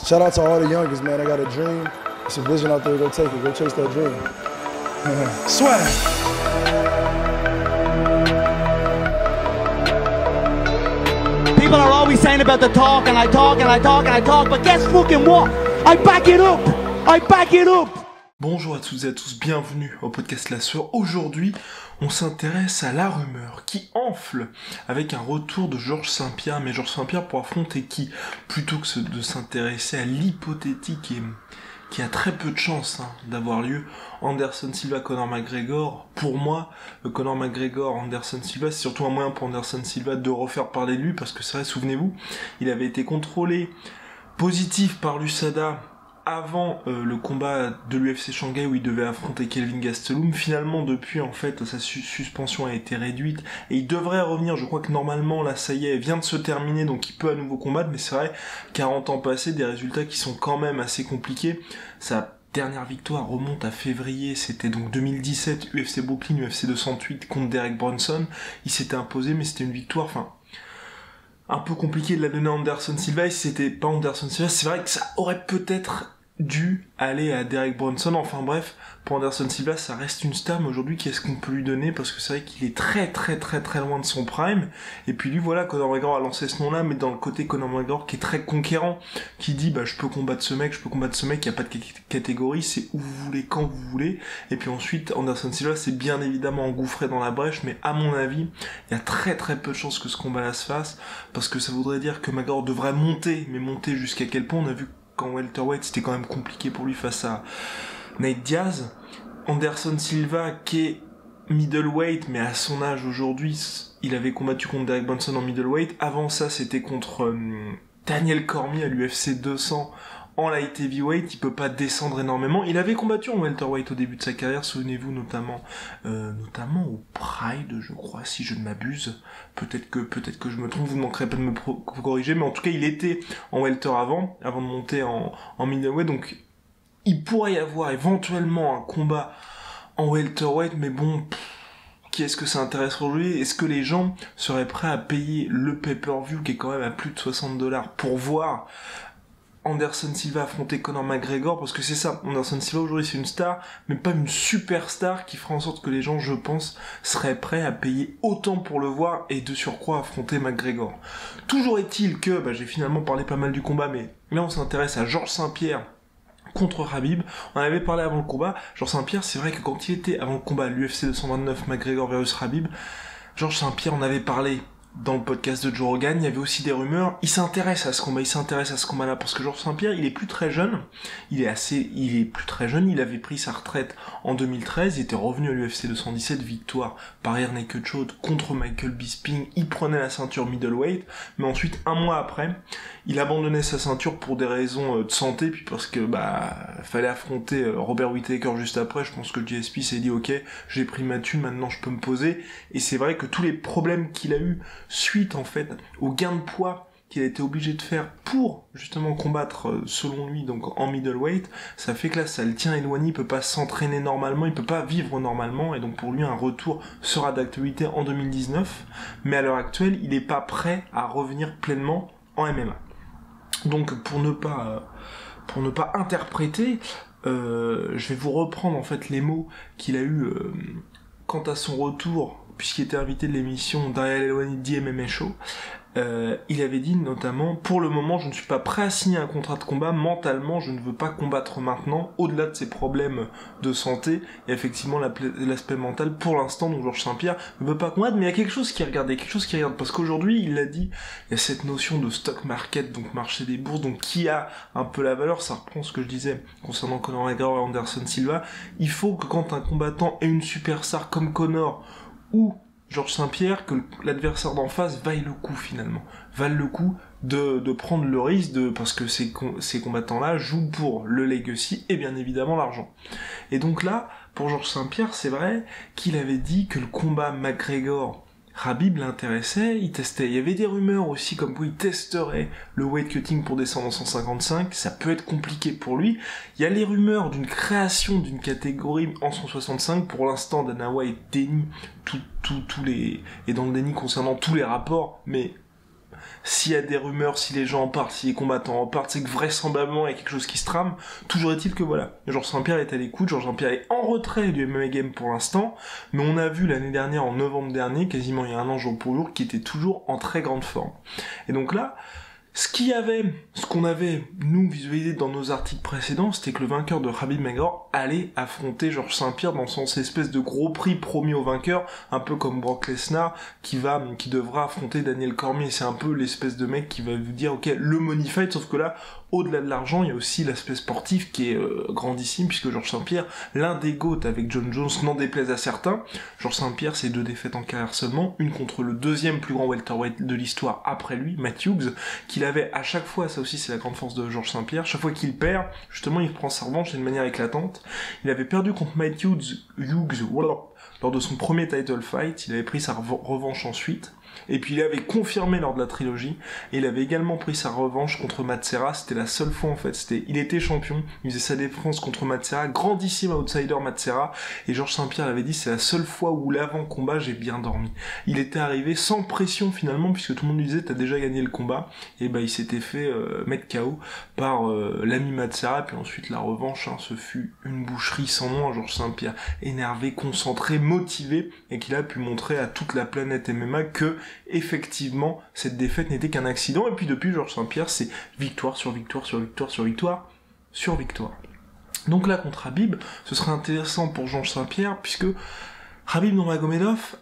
Shout out to all the youngest, man. I got a dream. It's a vision out there. Go take it. Go chase that dream. Swag. People are always saying about the talk, and I talk, and I talk, and I talk, but guess fucking what? I back it up! I back it up! Bonjour à toutes et à tous, bienvenue au podcast La Sueur. Aujourd'hui, on s'intéresse à la rumeur qui enfle avec un retour de Georges St-Pierre. Mais Georges St-Pierre pour affronter qui? Plutôt que de s'intéresser à l'hypothétique et qui a très peu de chance d'avoir lieu, Anderson Silva, Conor McGregor. Pour moi, Conor McGregor, Anderson Silva, c'est surtout un moyen pour Anderson Silva de refaire parler de lui, parce que c'est vrai, souvenez-vous, il avait été contrôlé positif par l'USADA avant le combat de l'UFC Shanghai où il devait affronter Kelvin Gastelum. Finalement, depuis, en fait, sa suspension a été réduite et il devrait revenir. Je crois que normalement, là, ça y est, vient de se terminer, donc il peut à nouveau combattre, mais c'est vrai, 40 ans passés, des résultats qui sont quand même assez compliqués. Sa dernière victoire remonte à février, c'était donc 2017, UFC Brooklyn, UFC 208 contre Derek Brunson. Il s'était imposé, mais c'était une victoire, un peu compliqué de la donner à Anderson Silva, et si c'était pas Anderson Silva, c'est vrai que ça aurait peut-être dû aller à Derek Brunson. Enfin bref, pour Anderson Silva, ça reste une star, mais aujourd'hui, qu'est-ce qu'on peut lui donner? Parce que c'est vrai qu'il est très très très très loin de son prime, et puis lui, voilà, Conor McGregor a lancé ce nom-là, mais dans le côté Conor McGregor qui est très conquérant, qui dit, je peux combattre ce mec, il n'y a pas de catégorie, c'est où vous voulez, quand vous voulez, et puis ensuite, Anderson Silva s'est bien évidemment engouffré dans la brèche, mais à mon avis, il y a très très peu de chances que ce combat-là se fasse, parce que ça voudrait dire que McGregor devrait monter, mais monter jusqu'à quel point? On a vu qu'en welterweight, c'était quand même compliqué pour lui face à Nate Diaz. Anderson Silva, qui est middleweight, mais à son âge aujourd'hui, il avait combattu contre Derek Brunson en middleweight. Avant ça, c'était contre Daniel Cormier à l'UFC 200 en light heavyweight. Il peut pas descendre énormément. Il avait combattu en welterweight au début de sa carrière, souvenez-vous, notamment au Pride, je crois, si je ne m'abuse. Peut-être que je me trompe, vous ne manquerez pas de me corriger, mais en tout cas, il était en welter avant de monter en middleweight, donc il pourrait y avoir éventuellement un combat en welterweight, mais bon, qui est-ce que ça intéresse aujourd'hui? Est-ce que les gens seraient prêts à payer le pay-per-view qui est quand même à plus de $60 pour voir Anderson Silva affronter Conor McGregor? Parce que c'est ça, Anderson Silva aujourd'hui c'est une star, mais pas une superstar qui fera en sorte que les gens, je pense, seraient prêts à payer autant pour le voir et de surcroît affronter McGregor. Toujours est-il que, j'ai finalement parlé pas mal du combat, mais là on s'intéresse à Georges St-Pierre contre Khabib. On avait parlé avant le combat. Georges St-Pierre, c'est vrai que quand il était avant le combat, l'UFC 229, McGregor versus Khabib, Georges St-Pierre, on avait parlé dans le podcast de Joe Rogan, il y avait aussi des rumeurs. Il s'intéresse à ce combat-là, parce que Georges St-Pierre, il est plus très jeune. Il est plus très jeune. Il avait pris sa retraite en 2013. Il était revenu à l'UFC 217, victoire par Air Naked Show contre Michael Bisping. Il prenait la ceinture middleweight. Mais ensuite, un mois après, il abandonnait sa ceinture pour des raisons de santé, puis parce que, fallait affronter Robert Whittaker juste après. Je pense que GSP s'est dit, ok, j'ai pris ma thune, maintenant je peux me poser. Et c'est vrai que tous les problèmes qu'il a eu suite en fait au gain de poids qu'il a été obligé de faire pour justement combattre selon lui donc en middleweight, ça fait que là ça le tient éloigné, il peut pas s'entraîner normalement, il peut pas vivre normalement, et donc pour lui un retour sera d'actualité en 2019, mais à l'heure actuelle il est pas prêt à revenir pleinement en MMA. Donc pour ne pas interpréter, je vais vous reprendre en fait les mots qu'il a eu quant à son retour, puisqu'il était invité de l'émission Darial Elwani d'MMA Show. Il avait dit notamment, pour le moment je ne suis pas prêt à signer un contrat de combat, mentalement je ne veux pas combattre maintenant, au-delà de ses problèmes de santé, et effectivement l'aspect mental pour l'instant, donc Georges St-Pierre ne veut pas combattre, mais il y a quelque chose qui regarde, parce qu'aujourd'hui il l'a dit, il y a cette notion de stock market, donc marché des bourses, donc qui a un peu la valeur, ça reprend ce que je disais concernant Conor McGregor et Anderson Silva. Il faut que quand un combattant est une superstar comme Conor ou Georges St-Pierre, que l'adversaire d'en face vaille le coup finalement, de prendre le risque parce que ces combattants-là jouent pour le legacy et bien évidemment l'argent. Et donc là, pour Georges St-Pierre, c'est vrai qu'il avait dit que le combat McGregor Khabib l'intéressait, il testait. Il y avait des rumeurs aussi comme quoi il testerait le weight cutting pour descendre en 155, ça peut être compliqué pour lui. Il y a les rumeurs d'une création d'une catégorie en 165, pour l'instant Dana White dénie est dans le déni concernant tous les rapports, mais s'il y a des rumeurs, si les gens en parlent, si les combattants en parlent, c'est que vraisemblablement il y a quelque chose qui se trame. Toujours est-il que voilà, Georges Saint-Pierre est à l'écoute, Georges Saint-Pierre est en retrait du MMA Game pour l'instant, mais on a vu l'année dernière, en novembre dernier, quasiment il y a un an jour pour jour, qu'il était toujours en très grande forme. Et donc là, ce qu'on avait, nous, visualisé dans nos articles précédents, c'était que le vainqueur de Khabib McGregor allait affronter Georges Saint-Pierre dans son espèce de gros prix promis au vainqueur, un peu comme Brock Lesnar, qui devra affronter Daniel Cormier. C'est un peu l'espèce de mec qui va vous dire, ok, le money fight, sauf que là, au-delà de l'argent, il y a aussi l'aspect sportif qui est grandissime, puisque Georges Saint-Pierre, l'un des GOAT avec John Jones, n'en déplaise à certains. Georges Saint-Pierre, c'est 2 défaites en carrière seulement, une contre le 2e plus grand welterweight de l'histoire après lui, Matt Hughes, qu'il avait à chaque fois, ça aussi c'est la grande force de Georges Saint-Pierre, chaque fois qu'il perd, justement il prend sa revanche d'une manière éclatante. Il avait perdu contre Matt Hughes lors de son premier title fight, il avait pris sa revanche ensuite, et puis il avait confirmé lors de la trilogie, et il avait également pris sa revanche contre Matt Serra. C'était la seule fois en fait, il était champion, il faisait sa défense contre Matt Serra, grandissime outsider Matt Serra, et Georges Saint-Pierre l'avait dit, c'est la seule fois où l'avant-combat j'ai bien dormi. Il était arrivé sans pression finalement, puisque tout le monde lui disait t'as déjà gagné le combat, et il s'était fait mettre KO par l'ami Matt Serra, puis ensuite la revanche, ce fut une boucherie sans nom à Georges Saint-Pierre, énervé, concentré, motivé, et qu'il a pu montrer à toute la planète MMA que effectivement cette défaite n'était qu'un accident. Et puis depuis, Georges Saint-Pierre, c'est victoire sur victoire sur victoire sur victoire sur victoire. Donc là contre Khabib, ce serait intéressant pour Georges Saint-Pierre, puisque Khabib Nurmagomedov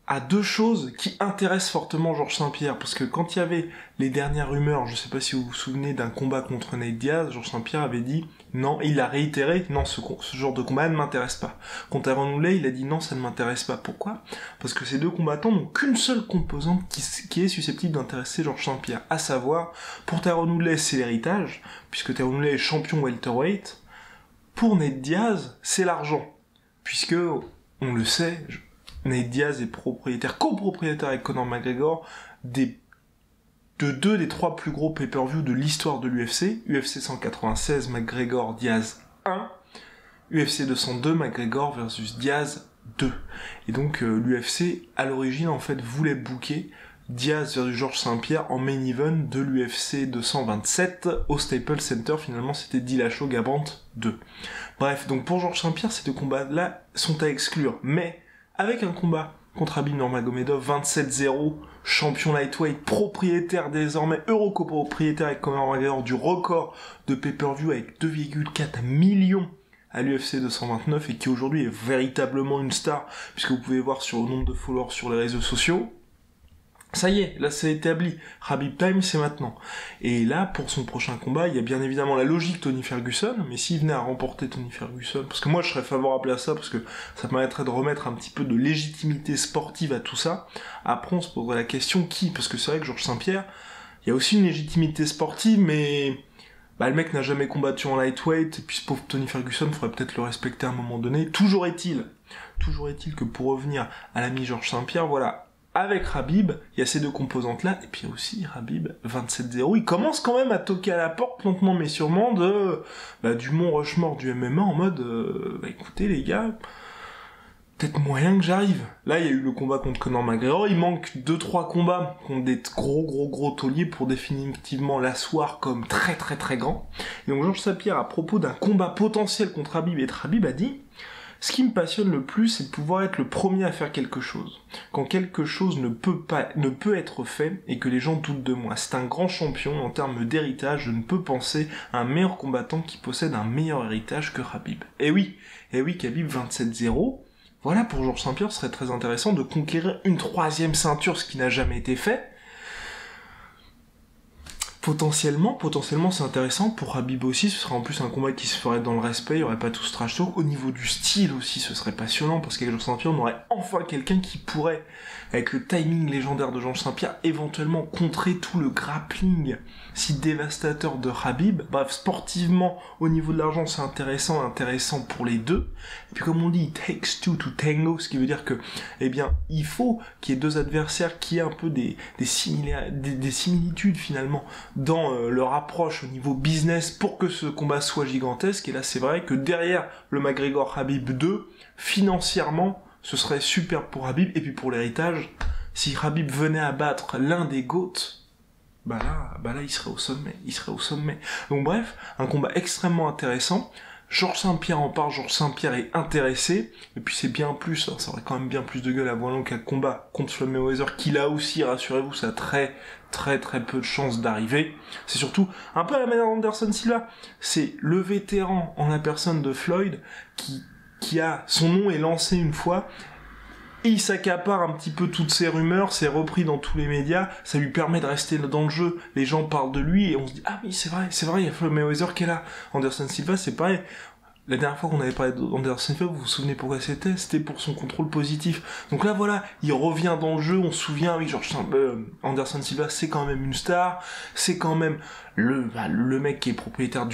a 2 choses qui intéressent fortement Georges Saint-Pierre, parce que quand il y avait les dernières rumeurs, je sais pas si vous vous souvenez d'un combat contre Nate Diaz, Georges Saint-Pierre avait dit non, il a réitéré, non, ce genre de combat ne m'intéresse pas. Contre Aaron Woodley, il a dit non, ça ne m'intéresse pas. Pourquoi ? Parce que ces 2 combattants n'ont qu'une seule composante qui est susceptible d'intéresser Georges Saint-Pierre, à savoir, pour Tyron Woodley, c'est l'héritage, puisque Tyron Woodley est champion welterweight. Pour Nate Diaz, c'est l'argent, puisque, on le sait, Nate Diaz est copropriétaire avec Conor McGregor de 2 des 3 plus gros pay-per-view de l'histoire de l'UFC, UFC 196, McGregor, Diaz 1, UFC 202, McGregor versus Diaz 2. Et donc l'UFC, à l'origine, en fait, voulait booker Diaz versus Georges Saint-Pierre en main event de l'UFC 227 au Staples Center. Finalement, c'était Dillashaw Garbrandt 2. Bref, donc pour Georges Saint-Pierre, ces 2 combats-là sont à exclure, mais avec un combat contre Khabib Nurmagomedov, 27-0, champion lightweight, propriétaire désormais, copropriétaire avec Conor McGregor du record de pay-per-view avec 2,4 millions à l'UFC 229, et qui aujourd'hui est véritablement une star, puisque vous pouvez voir sur le nombre de followers sur les réseaux sociaux. Ça y est, là c'est établi, Khabib Time c'est maintenant. Et là, pour son prochain combat, il y a bien évidemment la logique Tony Ferguson, mais s'il venait à remporter Tony Ferguson, parce que moi je serais favorable à ça, parce que ça permettrait de remettre un petit peu de légitimité sportive à tout ça, après on se poserait la question qui, parce que c'est vrai que Georges Saint-Pierre, il y a aussi une légitimité sportive, mais le mec n'a jamais combattu en lightweight, et puis ce pauvre Tony Ferguson, faudrait peut-être le respecter à un moment donné. Toujours est-il que pour revenir à l'ami Georges Saint-Pierre, voilà, avec Khabib, il y a ces 2 composantes-là, et puis aussi Khabib, 27-0, il commence quand même à toquer à la porte, lentement mais sûrement, du Mont Rushmore du MMA, en mode, écoutez les gars, peut-être moyen que j'arrive. Là, il y a eu le combat contre Conor McGregor, il manque 2-3 combats contre des gros tauliers pour définitivement l'asseoir comme très très très grand. Et donc Georges Saint-Pierre, à propos d'un combat potentiel contre Khabib, et Khabib a dit: ce qui me passionne le plus, c'est de pouvoir être le premier à faire quelque chose. Quand quelque chose ne peut être fait et que les gens doutent de moi. C'est un grand champion en termes d'héritage. Je ne peux penser à un meilleur combattant qui possède un meilleur héritage que Khabib. Et oui, Khabib 27-0. Voilà, pour Georges Saint-Pierre, ce serait très intéressant de conquérir une 3e ceinture, ce qui n'a jamais été fait. Potentiellement c'est intéressant pour Khabib aussi, ce serait en plus un combat qui se ferait dans le respect, il n'y aurait pas tout ce trash talk. Au niveau du style aussi, ce serait passionnant, parce qu'avec Georges Saint-Pierre, on aurait enfin quelqu'un qui pourrait, avec le timing légendaire de Georges Saint-Pierre, éventuellement contrer tout le grappling si dévastateur de Khabib. Bref, sportivement, au niveau de l'argent, c'est intéressant pour les 2. Et puis comme on dit, it takes 2 to tango, ce qui veut dire que, il faut qu'il y ait 2 adversaires qui aient un peu des similitudes finalement dans leur approche au niveau business pour que ce combat soit gigantesque. Et là, c'est vrai que derrière le McGregor Khabib 2, financièrement, ce serait super pour Khabib. Et puis pour l'héritage, si Khabib venait à battre l'un des GOAT, bah là, il serait au sommet. Donc bref, un combat extrêmement intéressant. Georges Saint-Pierre en parle, Georges Saint-Pierre est intéressé, et puis c'est bien plus, hein, ça aurait quand même bien plus de gueule à Voilon qu'un combat contre Floyd Mayweather, qui là aussi, rassurez-vous, ça a très peu de chances d'arriver. C'est surtout un peu à la manière d'Anderson Silva, c'est le vétéran en la personne de Floyd, qui a, son nom est lancé une fois, et il s'accapare un petit peu toutes ces rumeurs, c'est repris dans tous les médias, ça lui permet de rester dans le jeu, les gens parlent de lui, et on se dit, ah oui, c'est vrai, il y a Floyd Mayweather qui est là. Anderson Silva, c'est pareil. La dernière fois qu'on avait parlé d'Anderson Silva, vous vous souvenez pourquoi c'était pour son contrôle positif. Donc là, voilà, il revient dans le jeu, on se souvient, oui, Anderson Silva, c'est quand même une star, c'est quand même le mec qui est propriétaire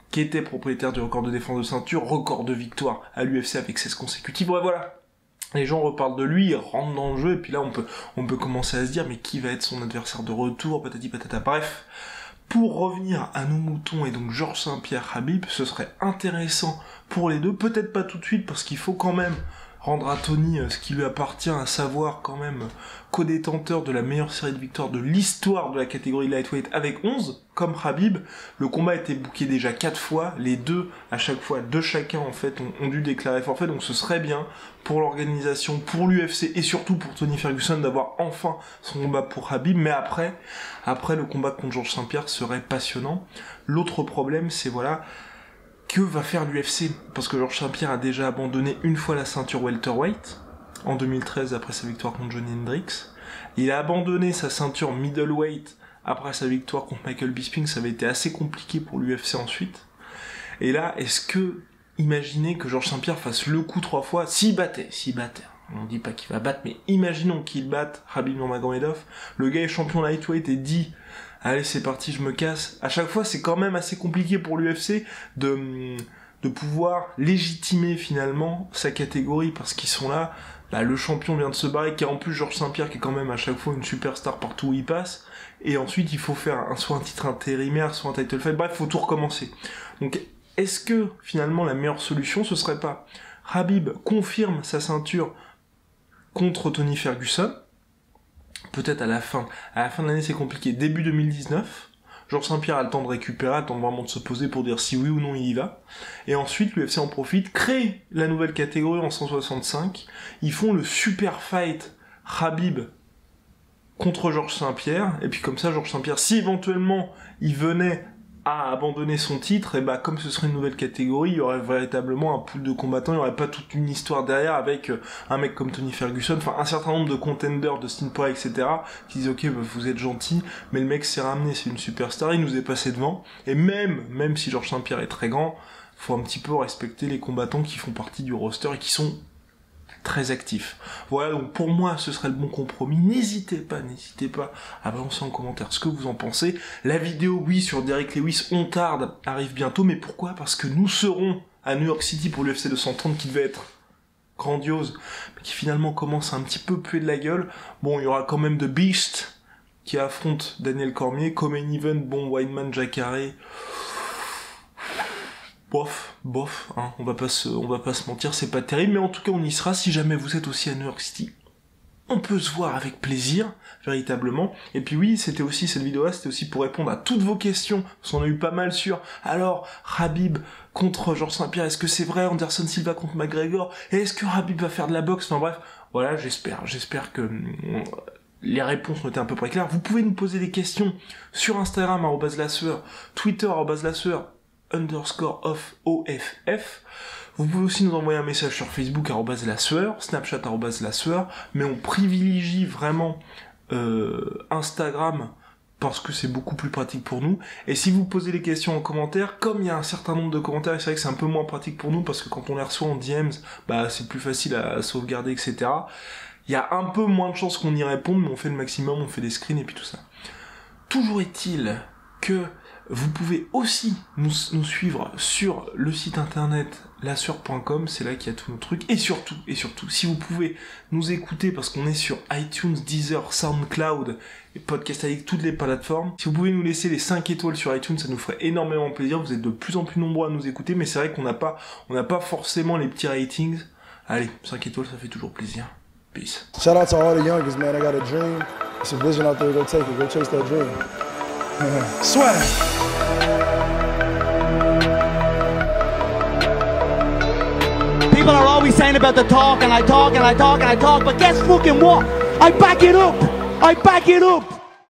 qui était propriétaire du record de défense de ceinture, record de victoire à l'UFC avec 16 consécutives, ouais, voilà. Les gens reparlent de lui, ils rentrent dans le jeu, et puis là on peut commencer à se dire, mais qui va être son adversaire de retour, patati patata. Bref, pour revenir à nos moutons, et donc Georges Saint-Pierre Khabib, ce serait intéressant pour les deux, peut-être pas tout de suite, parce qu'il faut quand même rendre à Tony ce qui lui appartient, à savoir quand même co-détenteur de la meilleure série de victoires de l'histoire de la catégorie lightweight avec 11, comme Khabib. Le combat a été booké déjà 4 fois, les deux, à chaque fois, deux chacun en fait, ont dû déclarer forfait, donc ce serait bien pour l'organisation, pour l'UFC et surtout pour Tony Ferguson d'avoir enfin son combat pour Khabib, mais après le combat contre Georges Saint-Pierre serait passionnant. L'autre problème, c'est voilà, que va faire l'UFC? Parce que Georges Saint-Pierre a déjà abandonné une fois la ceinture welterweight, en 2013 après sa victoire contre Johnny Hendricks. Il a abandonné sa ceinture middleweight après sa victoire contre Michael Bisping, ça avait été assez compliqué pour l'UFC ensuite. Et là, est-ce que, imaginez que Georges Saint-Pierre fasse le coup 3 fois, s'il battait, on dit pas qu'il va battre, mais imaginons qu'il batte Khabib Nurmagomedov, le gars est champion lightweight et dit allez c'est parti, je me casse. À chaque fois c'est quand même assez compliqué pour l'UFC de pouvoir légitimer finalement sa catégorie, parce qu'ils sont là, le champion vient de se barrer, qui est en plus Georges Saint-Pierre qui est quand même à chaque fois une superstar partout où il passe, et ensuite il faut faire soit un titre intérimaire, soit un title fight, bref, faut tout recommencer. Donc est-ce que finalement la meilleure solution ce serait pas Khabib confirme sa ceinture contre Tony Ferguson, peut-être à la fin de l'année c'est compliqué, début 2019, Georges Saint-Pierre a le temps de récupérer, a le temps vraiment de se poser pour dire si oui ou non il y va, et ensuite l'UFC en profite, crée la nouvelle catégorie en 165, ils font le super fight Khabib contre Georges Saint-Pierre, et puis comme ça Georges Saint-Pierre, si éventuellement il venait à abandonner son titre, et comme ce serait une nouvelle catégorie, il y aurait véritablement un pool de combattants, il n'y aurait pas toute une histoire derrière avec un mec comme Tony Ferguson, enfin un certain nombre de contenders, de Dustin Poirier, etc., qui disent ok, vous êtes gentil, mais le mec s'est ramené, c'est une superstar, il nous est passé devant, et même si Georges Saint-Pierre est très grand, faut un petit peu respecter les combattants qui font partie du roster et qui sont très actif. Voilà, donc pour moi ce serait le bon compromis. N'hésitez pas à balancer en commentaire ce que vous en pensez. La vidéo, oui, sur Derrick Lewis, on tarde, arrive bientôt, mais pourquoi? Parce que nous serons à New York City pour l'UFC 230 qui devait être grandiose, mais qui finalement commence à un petit peu puer de la gueule. Bon, il y aura quand même The Beast qui affronte Daniel Cormier, Main Event, Weidman, Jacare. Bof, hein, on va pas se mentir, c'est pas terrible, mais en tout cas on y sera. Si jamais vous êtes aussi à New York City, on peut se voir avec plaisir, véritablement. Et puis oui, cette vidéo-là, c'était aussi pour répondre à toutes vos questions, parce qu'on a eu pas mal sur, alors, Khabib contre Georges Saint-Pierre, est-ce que c'est vrai, Anderson Silva contre McGregor, et est-ce que Khabib va faire de la boxe, enfin bref, voilà, j'espère que les réponses ont été à peu près claires. Vous pouvez nous poser des questions sur Instagram, @lasueur, Twitter, @lasueur, _OFF. Vous pouvez aussi nous envoyer un message sur Facebook, @lasueur, Snapchat, @lasueur, mais on privilégie vraiment Instagram parce que c'est beaucoup plus pratique pour nous. Et si vous posez des questions en commentaire, comme il y a un certain nombre de commentaires, c'est vrai que c'est un peu moins pratique pour nous parce que quand on les reçoit en DMs, c'est plus facile à sauvegarder, etc. Il y a un peu moins de chances qu'on y réponde, mais on fait le maximum, on fait des screens et puis tout ça. Toujours est-il que vous pouvez aussi nous suivre sur le site internet lasueur.com, c'est là qu'il y a tous nos trucs, et surtout, si vous pouvez nous écouter, parce qu'on est sur iTunes, Deezer, SoundCloud, et Podcast Addict, toutes les plateformes, si vous pouvez nous laisser les 5 étoiles sur iTunes, ça nous ferait énormément plaisir, vous êtes de plus en plus nombreux à nous écouter, mais c'est vrai qu'on n'a pas forcément les petits ratings. Allez, 5 étoiles, ça fait toujours plaisir. Peace. Shout out to all the youngest, man. I got a dream. It's a vision out there. Go take it. Go chase that dream. Swag. People are always saying about the talk, and I talk, and I talk, and I talk, but guess fucking what? I back it up. I back it up.